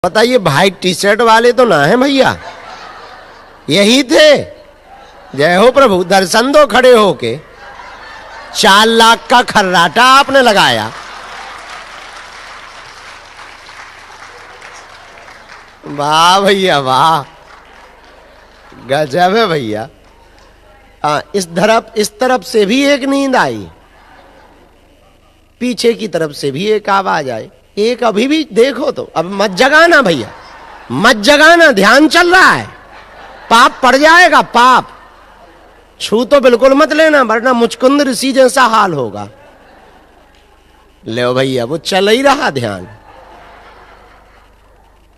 बताइए भाई, T shirt वाले तो ना है भैया, यही थे। जय हो प्रभु, दर्शन दो खड़े होके। 4 लाख का खर्राटा आपने लगाया। वाह भैया वाह, गजब है भैया। इस तरफ से भी एक नींद आई, पीछे की तरफ से भी एक आवाज आई। एक अभी भी देखो तो, अब मत जगाना भैया, मत जगाना, ध्यान चल रहा है, पाप पड़ जाएगा पाप। छू तो बिल्कुल मत लेना, वरना मुचकुंद ऋषि जैसा हाल होगा। ले भैया, वो चल ही रहा ध्यान।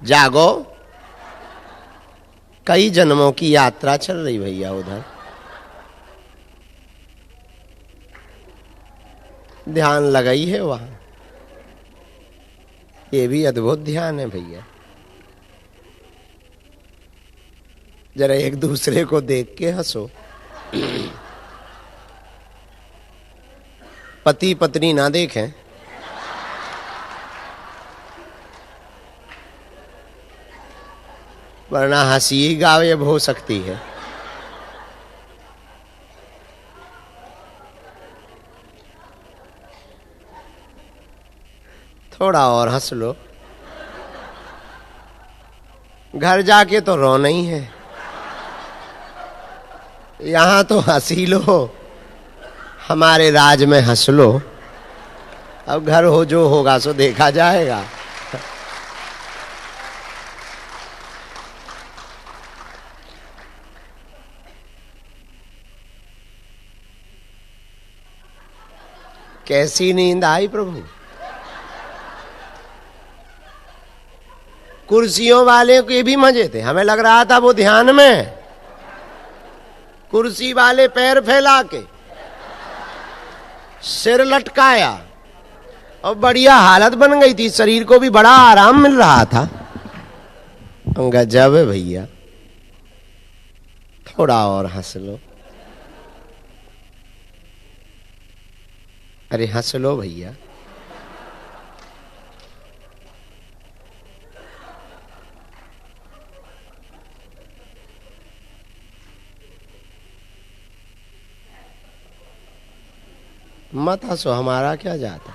जागो, कई जन्मों की यात्रा चल रही भैया उधर। ध्यान लगाई है वहां, ये भी अद्भुत ध्यान है भैया। जरा एक दूसरे को देख के हंसो। पति पत्नी ना देखें, वरना हंसी गायब हो सकती है। थोड़ा और हंस लो, घर जाके तो रोना ही है, यहां तो हंसी लो, हमारे राज में हंस लो। अब घर हो जो होगा सो देखा जाएगा। कैसी नींद आई प्रभु। कुर्सियों वाले के भी मजे थे, हमें लग रहा था वो ध्यान में। कुर्सी वाले पैर फैला के, सिर लटकाया, और बढ़िया हालत बन गई थी, शरीर को भी बड़ा आराम मिल रहा था। गजब है भैया। थोड़ा और हंस लो, अरे हंस लो भैया। मत हंसो, हमारा क्या जाता,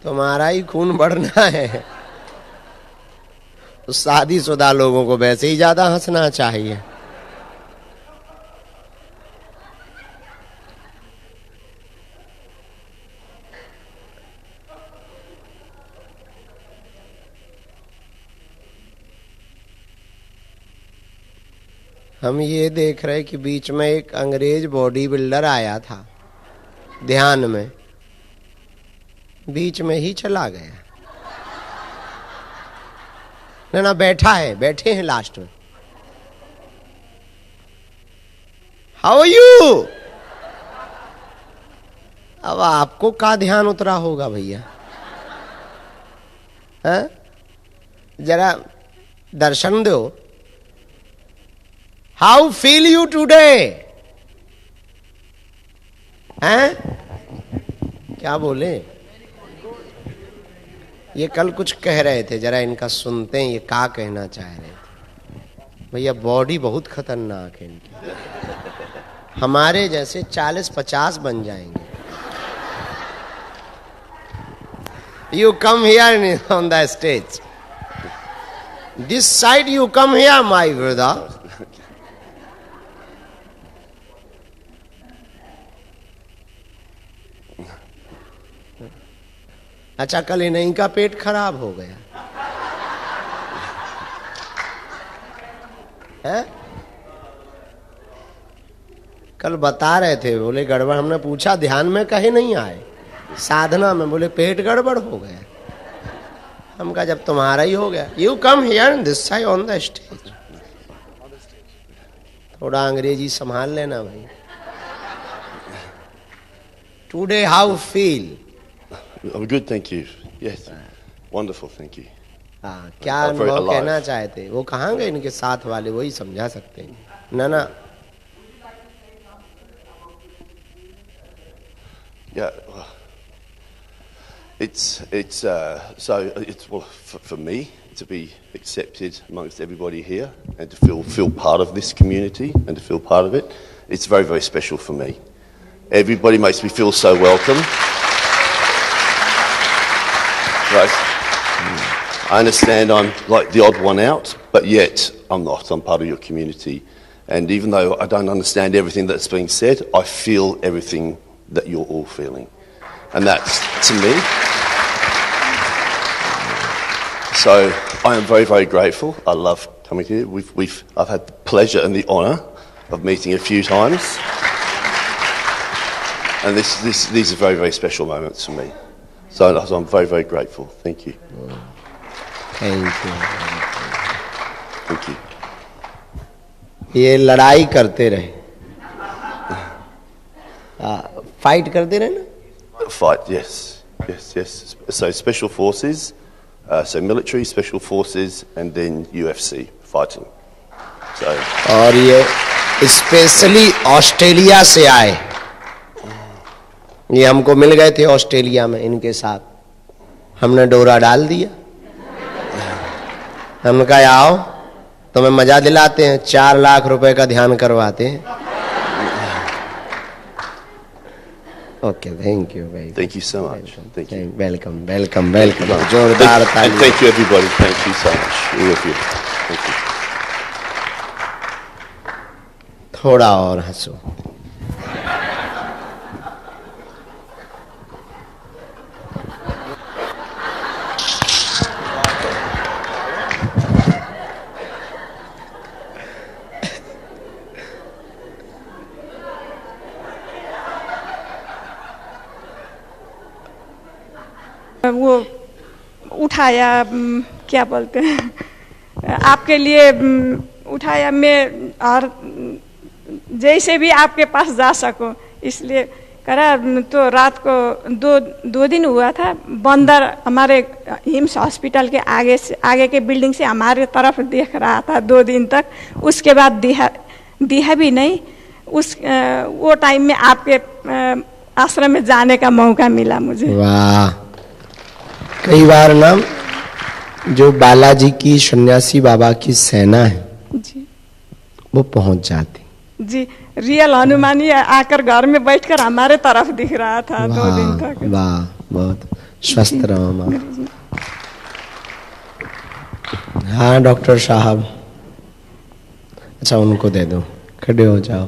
तुम्हारा ही खून बढ़ना है। तो शादीशुदा लोगों को वैसे ही ज्यादा हंसना चाहिए। हम ये देख रहे कि बीच में एक अंग्रेज बॉडी बिल्डर आया था, ध्यान में, बीच में ही चला गया। ना बैठा है, बैठे हैं लास्ट में। How are you. अब आपको का ध्यान उतरा होगा भैया, हैं? जरा दर्शन दो। हाउ फील यू टूडे, हैं? क्या बोले? ये कल कुछ कह रहे थे, जरा इनका सुनते हैं, ये क्या कहना चाह रहे थे। भैया बॉडी बहुत खतरनाक है इनकी, हमारे जैसे 40-50 बन जाएंगे। You come here on the stage, this side you come here my brother. अच्छा, कल इन्हीं का पेट खराब हो गया है? कल बता रहे थे, बोले गड़बड़। हमने पूछा ध्यान में कहे नहीं आए, साधना में, बोले पेट गड़बड़ हो गया। हम कहा जब तुम्हारा ही हो गया, you come here this side on the stage. थोड़ा अंग्रेजी संभाल लेना भाई। Today how feel. I'm good, thank you. Yes, wonderful, thank you. हाँ, क्या अनुभव कहना चाहते? वो कहाँ गए इनके साथ वाले, वही समझा सकते हैं। ना Yeah, Well, for me to be accepted amongst everybody here and to feel part of this community and to feel part of it, it's very, very special for me. Everybody makes me feel so welcome. Right. I understand I'm like the odd one out, but yet I'm not. I'm part of your community. And even though I don't understand everything that's being said, I feel everything that you're all feeling. And that's, to me. So I am very, very grateful. I love coming here. I've had the pleasure and the honour of meeting a few times. And these are very, very special moments for me. So I'm very, very grateful. Thank you. Thank you. Thank you. ये लड़ाई करते रहे, fight करते रहे ना। Fight, yes. So special forces, so military, special forces, and then UFC fighting. So. और ये specially Australia से आए, ये हमको मिल गए थे ऑस्ट्रेलिया में, इनके साथ हमने डोरा डाल दिया। हमने कहा आओ तुम्हें मजा दिलाते हैं, 4 लाख रुपए का ध्यान करवाते हैं। ओके, थैंक यू भाई। Thank you so much. Thank you. Welcome. जोरदार ताली। And thank you everybody. Thank you so much. All of you. Thank you. थोड़ा और हंसो। वो उठाया, क्या बोलते हैं, आपके लिए उठाया मैं, और जैसे भी आपके पास जा सको इसलिए करा। तो रात को दो दिन हुआ था। बंदर हमारे हिम्स हॉस्पिटल के आगे के बिल्डिंग से हमारे तरफ देख रहा था 2 दिन तक। उसके बाद दिया भी नहीं। वो टाइम में आपके आश्रम में जाने का मौका मिला मुझे। वाह। कई बार ना जो बालाजी की सन्यासी बाबा की सेना है जी, वो पहुंच जाती जी। रियल हनुमानी आकर घर में बैठकर हमारे तरफ दिख रहा था 2 दिन तक। वाह, बहुत स्वस्थ रहो माँ। हाँ डॉक्टर साहब, अच्छा उनको दे दो, खड़े हो जाओ।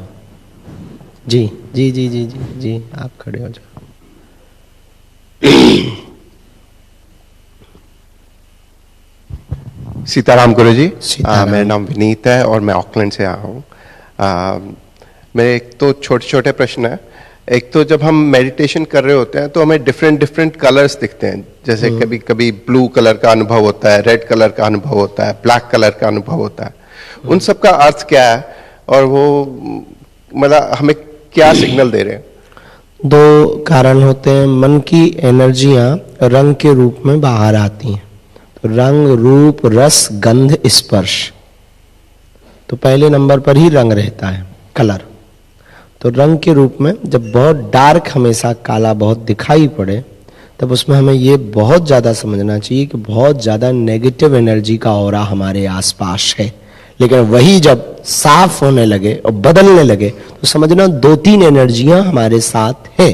जी जी जी जी जी जी, आप खड़े हो जाओ। सीताराम गुरु जी। सीताराम। मेरा नाम विनीत है और मैं ऑकलैंड से आया हूँ। मेरे एक तो छोटे छोटे प्रश्न है। एक तो जब हम मेडिटेशन कर रहे होते हैं तो हमें डिफरेंट कलर्स दिखते हैं। जैसे कभी कभी ब्लू कलर का अनुभव होता है, रेड कलर का अनुभव होता है, ब्लैक कलर का अनुभव होता है। उन सब का अर्थ क्या है और वो मतलब हमें क्या सिग्नल दे रहे हैं? 2 कारण होते हैं। मन की एनर्जियां रंग के रूप में बाहर आती हैं। रंग, रूप, रस, गंध, स्पर्श। तो पहले नंबर पर ही रंग रहता है, कलर। तो रंग के रूप में जब बहुत डार्क, हमेशा काला बहुत दिखाई पड़े, तब उसमें हमें ये बहुत ज्यादा समझना चाहिए कि बहुत ज्यादा नेगेटिव एनर्जी का ऑरा हमारे आसपास है। लेकिन वही जब साफ होने लगे और बदलने लगे तो समझना 2-3 एनर्जियां हमारे साथ है।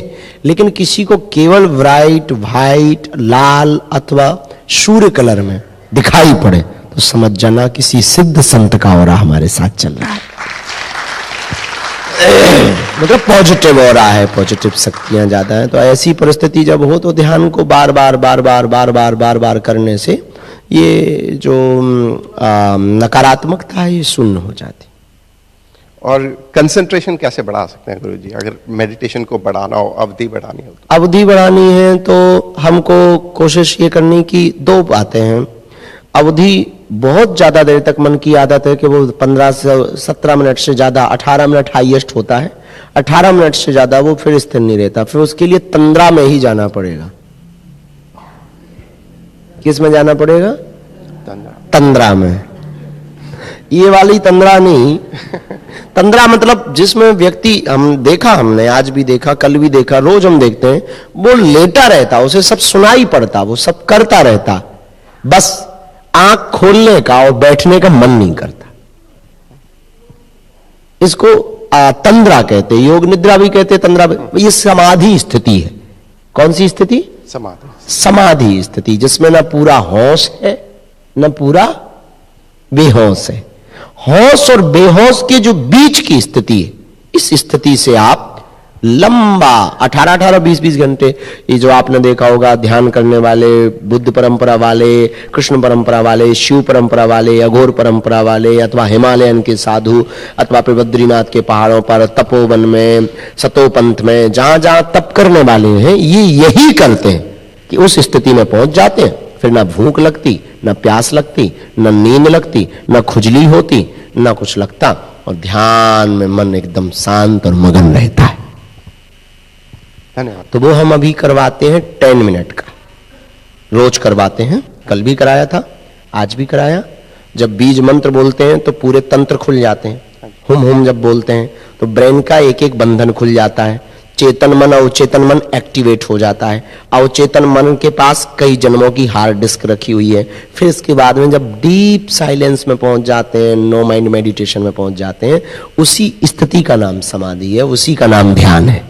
लेकिन किसी को केवल ब्राइट व्हाइट, लाल अथवा सूर्य कलर में दिखाई पड़े तो समझ जाना किसी सिद्ध संत का ऑरा हमारे साथ चल रहा है। मतलब पॉजिटिव ऑरा है, पॉजिटिव शक्तियां ज्यादा हैं। तो ऐसी परिस्थिति जब हो तो ध्यान को बार बार करने से ये जो नकारात्मकता है ये शून्य हो जाती। और कंसंट्रेशन कैसे बढ़ा सकते हैं गुरुजी, अगर मेडिटेशन को बढ़ाना हो, अवधि बढ़ानी हो? अवधि बढ़ानी है तो हमको कोशिश ये करनी की 2 बातें हैं। अवधि बहुत ज्यादा देर तक मन की आदत है कि वो 15 से 17 मिनट से ज्यादा, 18 मिनट हाईएस्ट होता है। 18 मिनट से ज्यादा वो फिर स्थिर नहीं रहता। फिर उसके लिए तंद्रा में ही जाना पड़ेगा। किस में जाना पड़ेगा? तंद्रा में। ये वाली तंद्रा नहीं, तंद्रा मतलब जिसमें व्यक्ति, हमने आज भी देखा, कल भी देखा, रोज हम देखते हैं, वो लेटा रहता, उसे सब सुनाई पड़ता, वो सब करता रहता, बस आंख खोलने का और बैठने का मन नहीं करता। इसको तंद्रा कहते हैं, योग निद्रा भी कहते हैं, तंद्रा भी। ये समाधि स्थिति है। कौन सी स्थिति? समाधि। समाधि स्थिति, जिसमें ना पूरा होश है न पूरा बेहोश है। होश और बेहोश के जो बीच की स्थिति है, इस स्थिति से आप लंबा 18-18, 20-20 घंटे, ये जो आपने देखा होगा ध्यान करने वाले, बुद्ध परंपरा वाले, कृष्ण परंपरा वाले, शिव परंपरा वाले, अघोर परंपरा वाले, अथवा हिमालयन के साधु, अथवा फिर बद्रीनाथ के पहाड़ों पर, तपोवन में, सतोपंथ में, जहां जहां तप करने वाले हैं, ये यही करते हैं कि उस स्थिति में पहुंच जाते हैं, फिर ना भूख लगती, ना प्यास लगती, ना नींद लगती, ना खुजली होती, ना कुछ लगता, और ध्यान में मन एकदम शांत और मगन रहता है। धन्यवाद। तो वो हम अभी करवाते हैं 10 मिनट का, रोज करवाते हैं। कल भी कराया था, आज भी कराया। जब बीज मंत्र बोलते हैं तो पूरे तंत्र खुल जाते हैं। हुम हुम जब बोलते हैं तो ब्रेन का एक एक बंधन खुल जाता है। चेतन मन अवचेतन मन एक्टिवेट हो जाता है। अवचेतन मन के पास कई जन्मों की हार्ड डिस्क रखी हुई है। फिर इसके बाद में जब डीप साइलेंस में पहुंच जाते हैं, नो माइंड मेडिटेशन में पहुंच जाते हैं, उसी स्थिति का नाम समाधि है, उसी का नाम ध्यान है।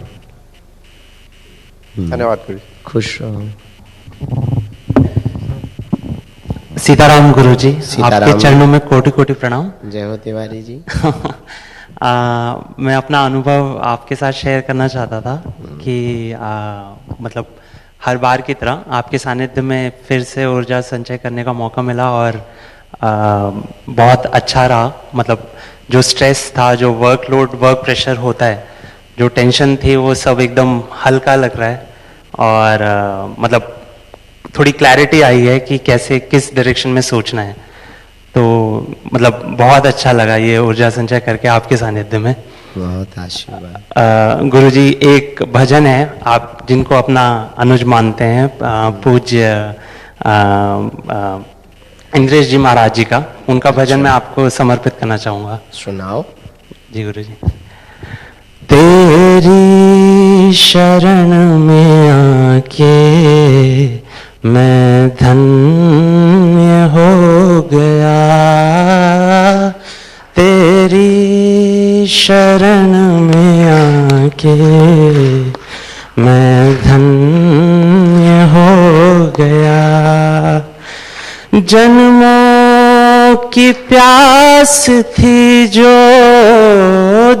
धन्यवाद गुरु। खुश रहो। सीताराम गुरु जी, सीताराम। आपके चरणों में कोटि कोटि प्रणाम। जय हो तिवारी जी। मैं अपना अनुभव आपके साथ शेयर करना चाहता था कि मतलब हर बार की तरह आपके सानिध्य में फिर से ऊर्जा संचय करने का मौका मिला और बहुत अच्छा रहा। मतलब जो स्ट्रेस था, जो वर्कलोड, वर्क प्रेशर होता है, जो टेंशन थी, वो सब एकदम हल्का लग रहा है और मतलब थोड़ी क्लैरिटी आई है कि कैसे, किस डायरेक्शन में सोचना है। तो मतलब बहुत अच्छा लगा ये ऊर्जा संचय करके आपके सानिध्य में। बहुत आशीर्वाद। गुरुजी, एक भजन है आप जिनको अपना अनुज मानते हैं, पूज्य इंद्रेश जी महाराज जी का, उनका भजन मैं आपको समर्पित करना चाहूंगा। सुनाओ जी गुरुजी। तेरी शरण में आके मैं धन्य हो गया, तेरी शरण में आके मैं धन्य हो गया। जन्मों की प्यास थी जो,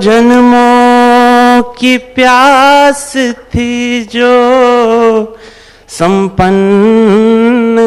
जन्मों की प्यास थी जो, संपन्न